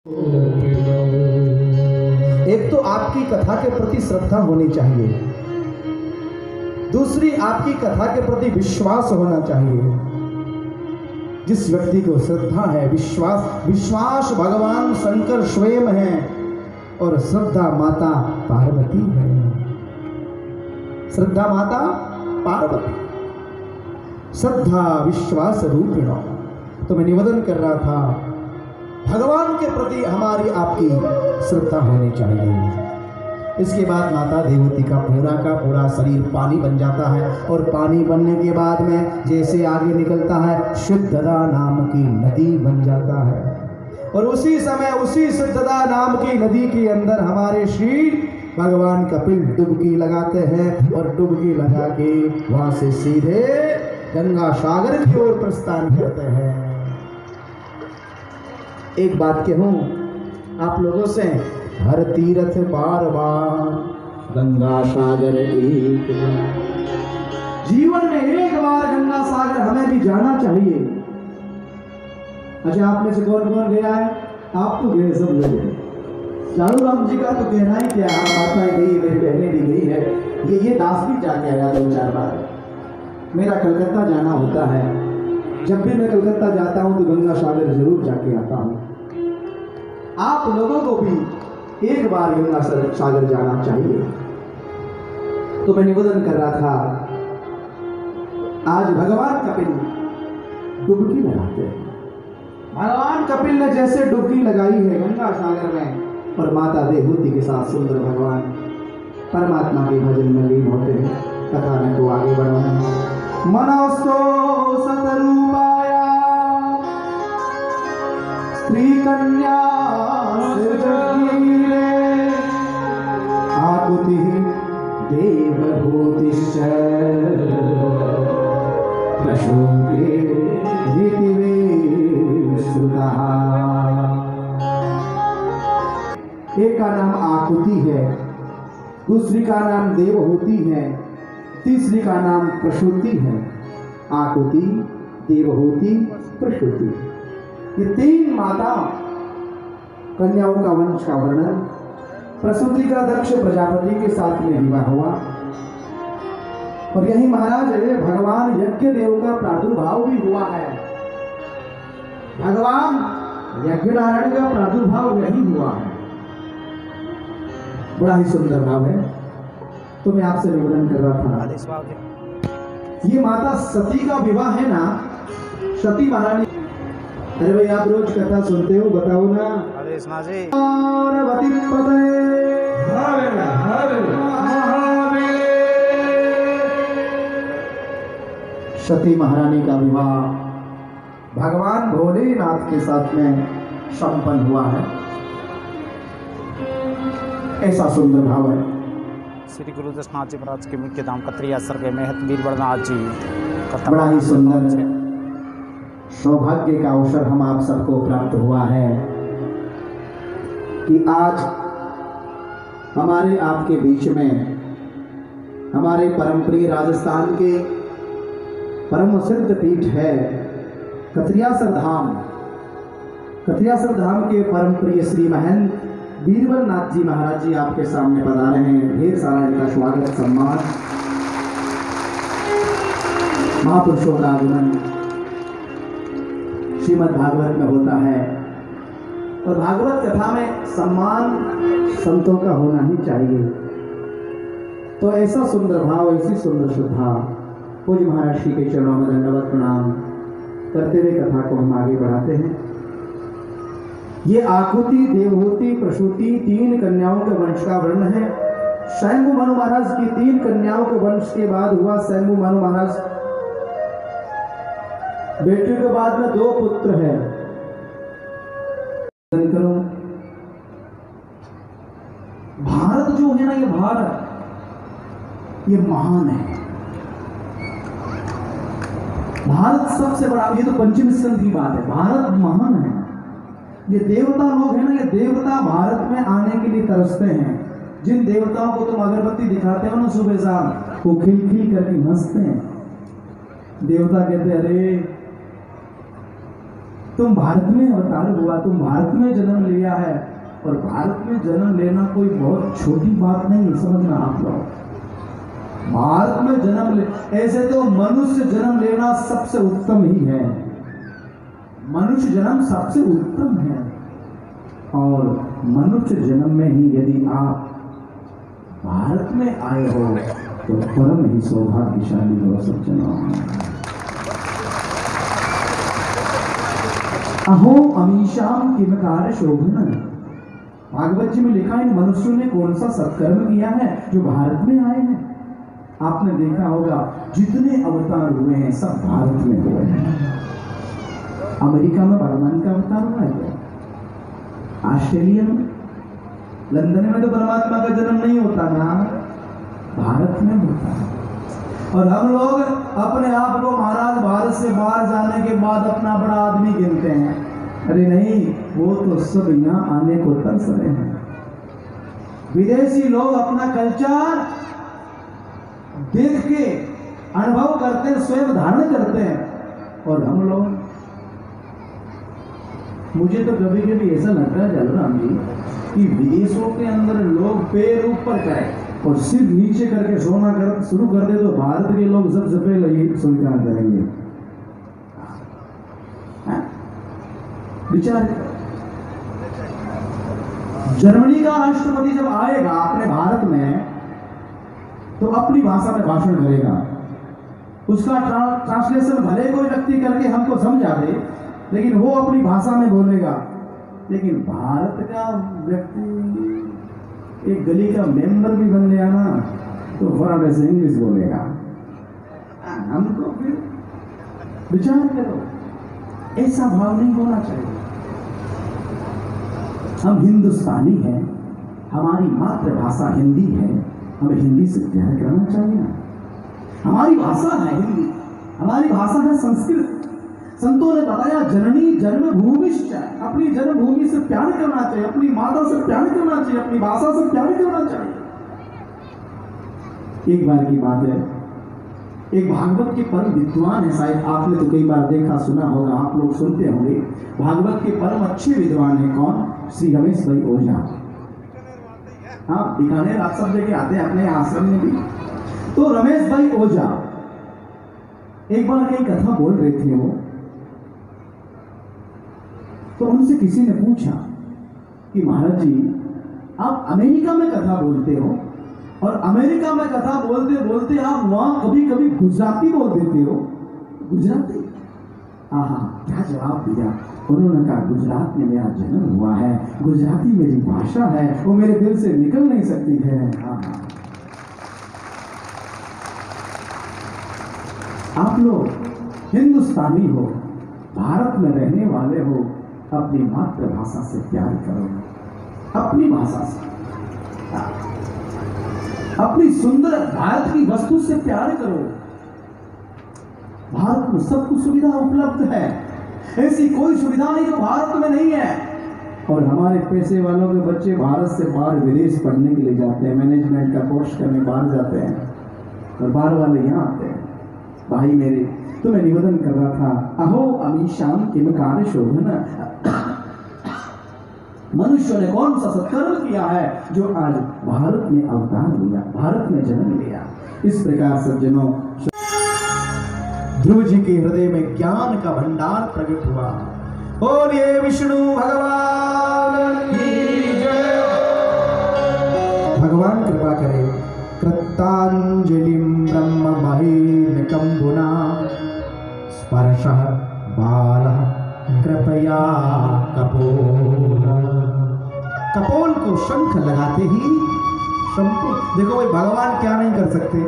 एक तो आपकी कथा के प्रति श्रद्धा होनी चाहिए, दूसरी आपकी कथा के प्रति विश्वास होना चाहिए। जिस व्यक्ति को श्रद्धा है, विश्वास भगवान शंकर स्वयं है और श्रद्धा माता पार्वती है। श्रद्धा माता पार्वती, श्रद्धा विश्वास रूपिणो। तो मैं निवेदन कर रहा था, भगवान के प्रति हमारी आपकी श्रद्धा होनी चाहिए। इसके बाद माता देवती का पूरा शरीर पानी बन जाता है और पानी बनने के बाद में जैसे आगे निकलता है शुद्धदा नाम की नदी बन जाता है। और उसी समय उसी शुद्धदा नाम की नदी के अंदर हमारे श्री भगवान कपिल डुबकी लगाते हैं और डुबकी लगा के वहां से सीधे गंगा सागर की ओर प्रस्थान करते हैं। एक बात कहूं आप लोगों से, हर तीर्थ बार बार, गंगा सागर एक बार। जीवन में एक बार गंगा सागर हमें भी जाना चाहिए। अच्छा, आप में से कौन कौन गया है? आप तो गए, सब लोग। चारू राम जी का तो कहना ही क्या, माताएं गई, मेरी बहनें भी गई है। ये दास भी जाके आया 2-4 बार। मेरा कलकत्ता जाना होता है, जब भी मैं कलकत्ता जाता हूं तो गंगा सागर जरूर जाके आता हूं। आप लोगों को भी एक बार गंगा सागर जाना चाहिए। तो मैं निवेदन कर रहा था, आज भगवान कपिल डुबकी लगाते हैं। भगवान कपिल ने जैसे डुबकी लगाई है गंगा सागर में, और माता देवहूति के साथ सुंदर भगवान परमात्मा के भजन में लीन होते हैं। कथा में तो आगे बढ़ाना, मनोस्तो सतरूपाया स्त्री कन्या आकुति देवहूतिश्च प्रसूते ऋतिवे श्रुतः। एक का नाम आकुति है, दूसरी का नाम देवहूति है, तीसरी का नाम प्रसूति है। आकुति, देवहूति, प्रसूति, ये 3 माता कन्याओं का वंश का वर्णन। प्रसूति का दक्ष प्रजापति के साथ में विवाह हुआ, और यही महाराज भगवान यज्ञ देव का प्रादुर्भाव भी हुआ है। भगवान यज्ञ नारायण का प्रादुर्भाव यही हुआ है। बड़ा ही सुंदर भाव है। तो मैं आपसे निवेदन कर रहा था, ये माता सती का विवाह है ना, सती महारानी। अरे भाई, आप रोज कथा सुनते हो, बताओ ना। सती महारानी का विवाह भगवान भोलेनाथ के साथ में संपन्न हुआ है। ऐसा सुंदर भाव है। श्री गुरुदास नाथ जी महाराज के मुख्य धाम कतरिया सर के महत वीरवरनाथ जी, बड़ा ही सुंदर सौभाग्य का अवसर हम आप सबको प्राप्त हुआ है कि आज हमारे आपके बीच में हमारे परम प्रिय राजस्थान के परम सिद्ध पीठ है कतरियासर धाम। कतरियासर धाम के परम प्रिय श्री महंत वीरवरनाथ जी महाराज जी आपके सामने पधारे हैं। ढेर सारा इनका स्वागत सम्मान। महापुरुषों का आगमन श्रीमद् भागवत में होता है, और भागवत कथा में सम्मान संतों का होना ही चाहिए। तो ऐसा सुंदर भाव, ऐसी सुंदर श्रद्धा, पूज्य महाराज श्री के चरणों में दंडवत प्रणाम करते हुए कथा को हम आगे बढ़ाते हैं। ये आकुति, देवहूति, प्रसूति 3 कन्याओं के वंश का वर्णन है। स्वयंभू मनु महाराज की 3 कन्याओं के वंश के बाद हुआ स्वयंभू मनु महाराज। बेटे के बाद में 2 पुत्र हैं। भारत जो है ना, ये भारत, ये महान है। भारत सबसे बड़ा, ये तो पंचम स्कंद की बात है। भारत महान है। ये देवता लोग हैं ना, ये देवता भारत में आने के लिए तरसते हैं। जिन देवताओं को तुम अगरबत्ती दिखाते हो ना सुबह शाम, वो खिल खिल करके हंसते हैं। देवता कहते, अरे तुम भारत में अवतार हुआ, तुम भारत में जन्म लिया भारत में जन्म लेना कोई बहुत छोटी बात नहीं है, समझना आप लोग। भारत में जन्म ले, ऐसे तो मनुष्य जन्म लेना सबसे उत्तम ही है, मनुष्य जन्म सबसे उत्तम है। और मनुष्य जन्म में ही यदि आप भारत में आए हो तो परम ही सौभाग्यशाली हो सज्जनों। अहो अमीशाम किमकार शोभन, भागवत जी में लिखा है मनुष्यों ने कौन सा सत्कर्म किया है जो भारत में आए हैं। आपने देखा होगा जितने अवतार हुए हैं सब भारत में हुए हैं। अमेरिका में भगवान का अवतार हुआ है, ऑस्ट्रेलिया में, लंदन में तो परमात्मा का जन्म नहीं होता ना, भारत में होता है। और हम लोग अपने आप को महाराज भारत से बाहर जाने के बाद अपना बड़ा आदमी गिनते हैं। अरे नहीं, वो तो सब यहाँ आने को तरस रहे हैं। विदेशी लोग अपना कल्चर देख के अनुभव करते हैं, स्वयं धारण करते हैं, और हम लोग, मुझे तो कभी कभी ऐसा लगता है जलराम जी कि विदेशों के अंदर लोग पैर ऊपर करें और सिर नीचे करके सोना कर शुरू कर दे तो भारत के लोग सबसे पहले ये स्वीकार करेंगे। विचार, जर्मनी का राष्ट्रपति जब आएगा अपने भारत में तो अपनी भाषा में भाषण करेगा, उसका ट्रांसलेशन भले कोई व्यक्ति करके हमको समझा दे, लेकिन वो अपनी भाषा में बोलेगा। लेकिन भारत का व्यक्ति एक गली का मेंबर भी बन गया ना तो फटाफट से इंग्लिश बोलेगा। हमको फिर विचार करो, ऐसा भाव नहीं होना चाहिए। हम हिंदुस्तानी हैं, हमारी मातृभाषा हिंदी है, हमें हिंदी से प्यार करना चाहिए ना। हमारी भाषा है हिंदी, हमारी भाषा है संस्कृत। संतों ने बताया जननी जन्मभूमिश्च, अपनी जन्मभूमि से प्यार करना चाहिए, अपनी माता से प्यार करना चाहिए, अपनी भाषा से प्यार करना चाहिए। एक बार की बात है, एक भागवत के परम विद्वान है, शायद आपने तो कई बार देखा सुना होगा, आप लोग सुनते होंगे। भागवत के परम अच्छे विद्वान है कौन? श्री रमेश भाई ओझा। हाँ, बीकानेर आप सब जगह आते हैं अपने आश्रम में भी। तो रमेश भाई ओझा एक बार कई कथा बोल रहे थे वो, तो उनसे किसी ने पूछा कि महाराज जी आप अमेरिका में कथा बोलते हो और अमेरिका में कथा बोलते बोलते आप वहां कभी कभी गुजराती बोल देते हो, गुजराती? हाँ, क्या जवाब दिया उन्होंने? कहा गुजरात में मेरा जन्म हुआ है, गुजराती मेरी भाषा है, वो मेरे दिल से निकल नहीं सकती है। हाँ, आप लोग हिंदुस्तानी हो, भारत में रहने वाले हो, अपनी मातृभाषा से प्यार करो, अपनी भाषा से, अपनी सुंदर भारत की वस्तु से प्यार करो। भारत में सब कुछ सुविधा उपलब्ध है, ऐसी कोई सुविधा नहीं जो भारत में नहीं है। और हमारे पैसे वालों के बच्चे भारत से बाहर विदेश पढ़ने के लिए जाते हैं, मैनेजमेंट का कोर्स करने बाहर जाते हैं, और बाहर वाले यहाँ आते हैं। भाई मेरे, तो मैं निवेदन कर रहा था, अहो अमीशाम किमकार शोभन, मनुष्य ने कौन सा सत्कर्म किया है जो आज भारत में अवतार लिया, भारत में जन्म लिया। इस प्रकार सज्जनों, ध्रुव जी के हृदय में ज्ञान का भंडार प्रकट हुआ। बोलिए विष्णु भगवान की जय। भगवान कृपा करे। कृतांजलिं ब्रह्म महेन्द्रकंबुना स्पर्शः बालः कृपया कपोल। कपोल को शंख लगाते ही देखो भाई, भगवान क्या नहीं कर सकते?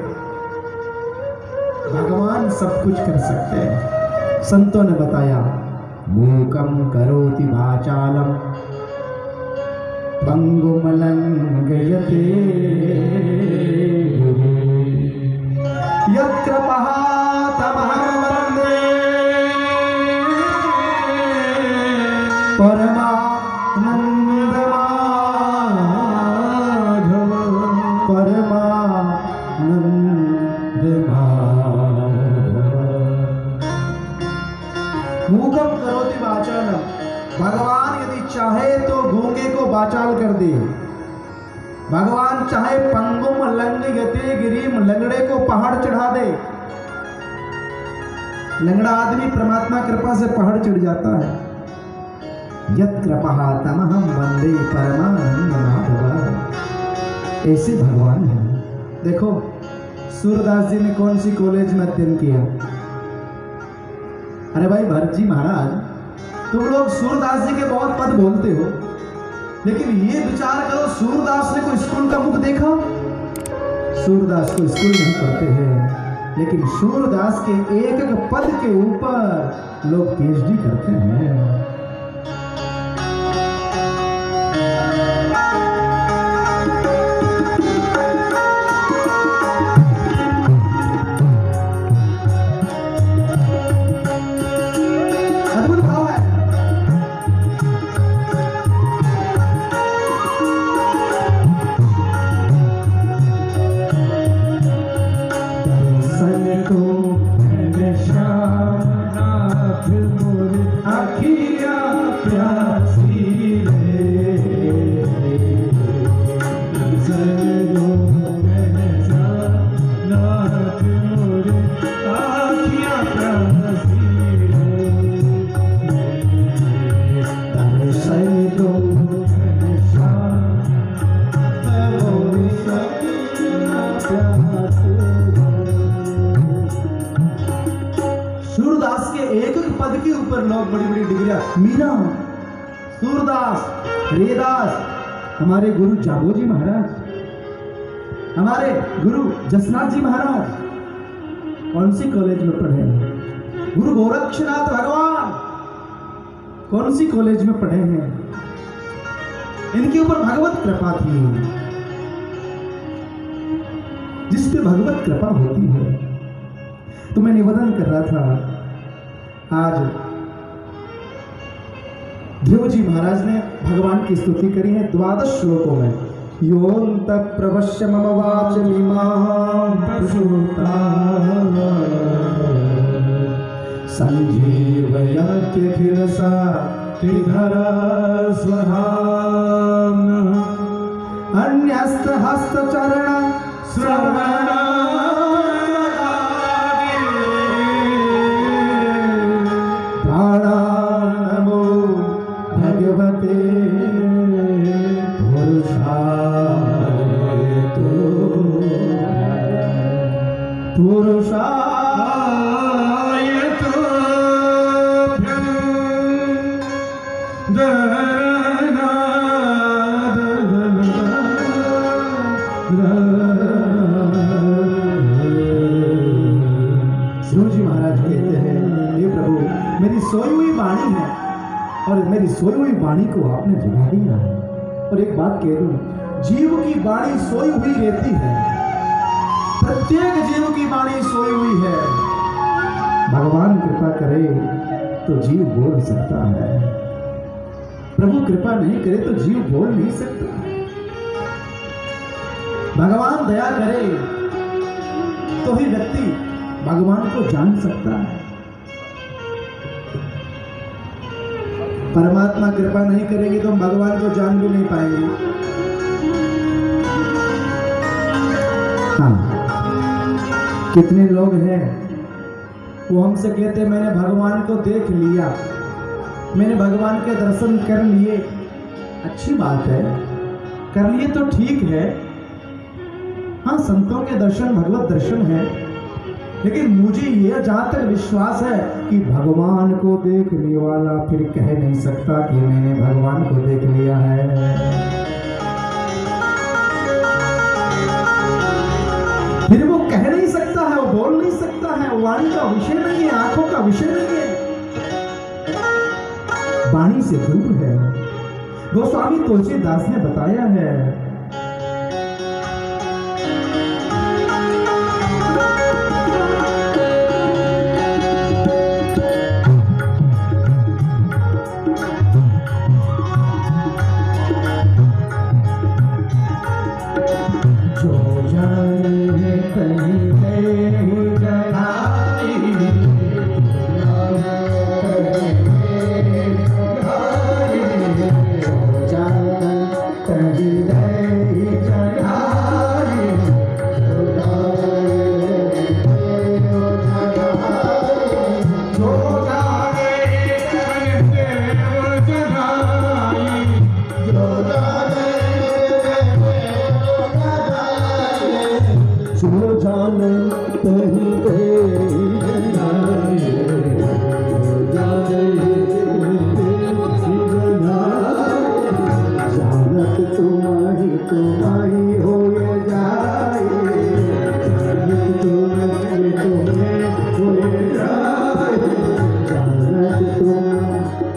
भगवान सब कुछ कर सकते हैं। संतों ने बताया, मूकं करोति वाचालं पंगुम लंघयते यत्कृपः तमहं वन्दे परमानंद माधव, परमानंद माधव। मूकं करोति वाचालं, भगवान यदि चाहे तो गूंगे को वाचाल कर दे। भगवान चाहे पंगुम लंग यते गिरीम, लंगड़े को पहाड़ चढ़ा दे। लंगड़ा आदमी परमात्मा कृपा से पहाड़ चढ़ जाता है। यत् कृपा तमहम वंदे परमानंद माधव। ऐसे भगवान हैं। देखो सूरदास जी ने कौन सी कॉलेज में अध्ययन किया। अरे भाई भरत जी महाराज, तुम लोग सूरदास जी के बहुत पद बोलते हो, लेकिन ये विचार करो सूरदास ने कोई स्कूल का मुख देखा? सूरदास को स्कूल नहीं पढ़ते हैं, लेकिन सूरदास के एक एक पद के ऊपर लोग पीएचडी करते हैं। सूरदास के एक एक पद के ऊपर लोग बड़ी बड़ी डिग्रियां, मीरा, सूरदास, रेदास, हमारे गुरु जाबो जी महाराज, हमारे गुरु जसनाथ जी महाराज कौन सी कॉलेज में पढ़े हैं? गुरु गोरक्षनाथ भगवान कौन सी कॉलेज में पढ़े हैं? इनके ऊपर भगवत कृपा थी। जिस पे भगवत कृपा होती है, तो मैं निवेदन कर रहा था, आज ध्रुव जी महाराज ने भगवान की स्तुति करी है 12 श्लोकों में। योऽन्त प्रवश्य मम वाच इमां प्रसूता संजीवयत्यखिलसा त्रिधरा स्वधाम्नः अन्यस्त हस्तचरण श्रवण सोई हुई वाणी है और मेरी सोई हुई वाणी को आपने जगा दिया है। और एक बात कह दूं, जीव की वाणी सोई हुई रहती है, प्रत्येक जीव की वाणी सोई हुई है। भगवान कृपा करे तो जीव बोल सकता है, प्रभु कृपा नहीं करे तो जीव बोल नहीं सकता। भगवान दया करे तो ही व्यक्ति भगवान को जान सकता है। परमात्मा कृपा नहीं करेंगे तो हम भगवान को जान भी नहीं पाएंगे। हाँ, कितने लोग हैं वो हमसे कहते हैं मैंने भगवान को देख लिया, मैंने भगवान के दर्शन कर लिए। अच्छी बात है, कर लिए तो ठीक है। हाँ, संतों के दर्शन भगवत दर्शन है, लेकिन मुझे यह जहां तक विश्वास है कि भगवान को देखने वाला फिर कह नहीं सकता कि मैंने भगवान को देख लिया है। फिर वो कह नहीं सकता है, वो बोल नहीं सकता है, वाणी का विषय नहीं है, आंखों का विषय नहीं है, वाणी से दूर है। गोस्वामी तुलसीदास ने बताया है, तुम्हारी हो जाए, जानत तुम्हें हो जाए, जानत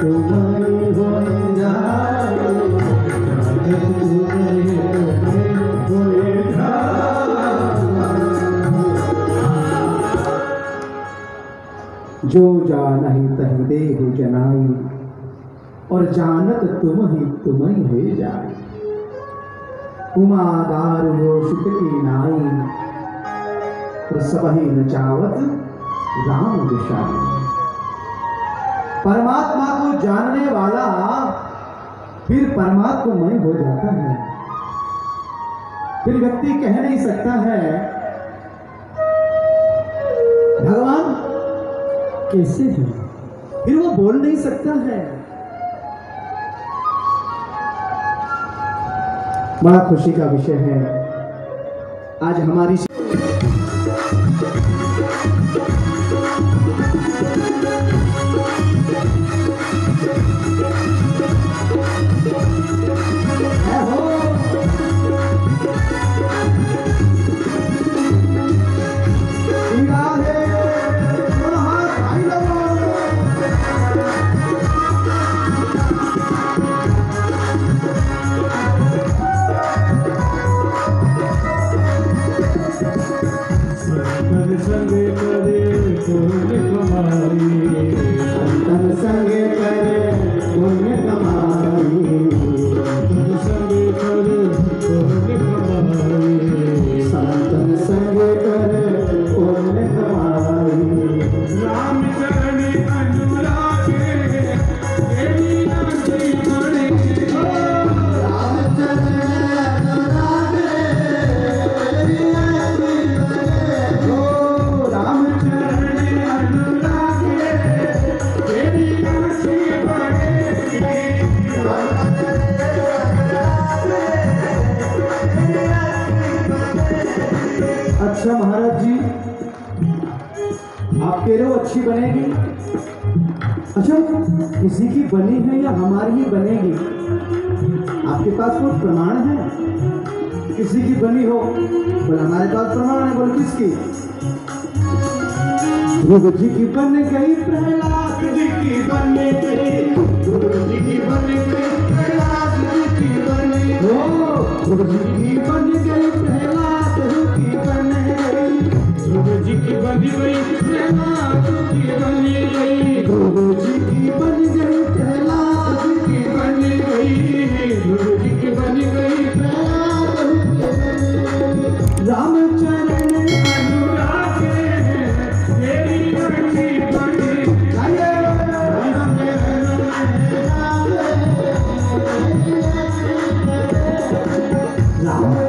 तुम्हारी हो जाए, जानत तुम्हें हो जाए। जो जानहि तहि देहु जनाई, और जानत तुम ही हो जाए। उमादार हो सुख की नाई, और सबही नचावत राम दिशाई। परमात्मा को जानने वाला फिर परमात्ममय हो जाता है। फिर व्यक्ति कह नहीं सकता है भगवान कैसे है, फिर वो बोल नहीं सकता है। बड़ा खुशी का विषय है आज हमारी अच्छा महाराज जी, आप कह रहे हो अच्छी बनेगी। अच्छा किसी की बनी है या हमारी ही बनेगी? आपके पास कोई प्रमाण है किसी की बनी हो? बोले हमारे पास प्रमाण है। बोले किसकी? ध्रुव जी की बन गई, प्रहलाद जी की बन गई, ध्रुव जी की बन गई, प्रहलाद जी की बन गई, ध्रुव जी की बन गई, प्रहलाद की बन गई, ध्रुव जी की बन गई, प्रहलाद की बन गई, ध्रुव जी की बन गई, प्रहलाद की बन गई, ध्रुव जी की बन गई, प्रहलाद की बन गई। रामचरण अनुराग तेरी अच्छी बनी, राम